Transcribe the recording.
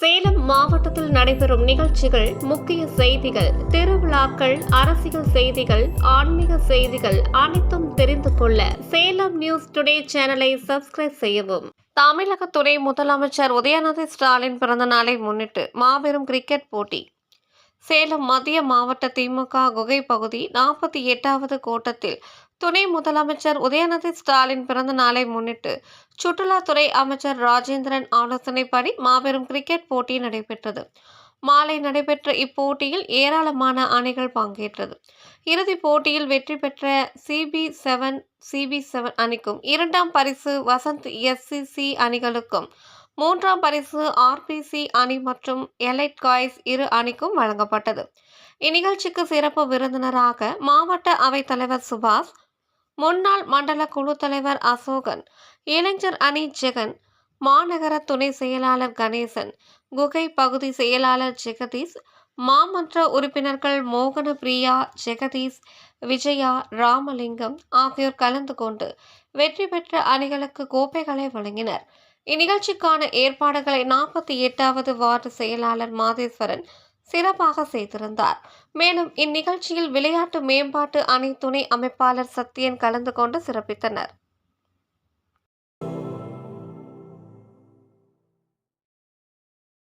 சேலம் மாவட்டத்தில் நடைபெறும் நிகழ்ச்சிகள், முக்கிய செய்திகள், திருவிழாக்கள், அரசியல் செய்திகள், ஆன்மீக செய்திகள் அனைத்தும் தெரிந்து கொள்ள சேலம் நியூஸ் டுடே சேனலை சப்ஸ்கிரைப் செய்யவும். தமிழக துணை முதலமைச்சர் உதயநிதி ஸ்டாலின் பிறந்த நாளை முன்னிட்டு மாபெரும் கிரிக்கெட் போட்டி. சேலம் மத்திய மாவட்ட திமுக குகை பகுதி 48வது கோட்டத்தில் துணை முதலமைச்சர் உதயநிதி ஸ்டாலின் பிறந்த நாளை முன்னிட்டு சுற்றுலாத்துறை அமைச்சர் ராஜேந்திரன் ஆலோசனைப்படி மாபெரும் கிரிக்கெட் போட்டி நடைபெற்றது. மாலை நடைபெற்ற இப்போட்டியில் ஏராளமான அணிகள் பங்கேற்றது. இறுதிப் போட்டியில் வெற்றி பெற்ற சிபி7 அணிக்கும், இரண்டாம் பரிசு வசந்த் SCC அணிகளுக்கும், மூன்றாம் பரிசு RPC அணி மற்றும் எலைட் காய்ஸ் இரு அணிக்கும் வழங்கப்பட்டது. இந்நிகழ்ச்சிக்கு சிறப்பு விருந்தினராக மாவட்ட அவைத் தலைவர் சுபாஷ், முன்னாள் மண்டல குழு தலைவர் அசோகன், இளைஞர் அணி ஜெகன், மாநகர துணை செயலாளர் கணேசன், குகை பகுதி செயலாளர் ஜெகதீஷ், மாமன்ற உறுப்பினர்கள் மோகன பிரியா, ஜெகதீஷ், விஜயா, ராமலிங்கம் ஆகியோர் கலந்து கொண்டு வெற்றி பெற்ற அணிகளுக்கு கோப்பைகளை வழங்கினர். இந்நிகழ்ச்சிக்கான ஏற்பாடுகளை 48வது வார்டு செயலாளர் மாதேஸ்வரன் சிறப்பாக செய்திருந்தார். மேலும் இந்நிகழ்ச்சியில் விளையாட்டு மேம்பாட்டு அணி துணை அமைப்பாளர் சத்யன் கலந்து கொண்டு சிறப்பித்தனர்.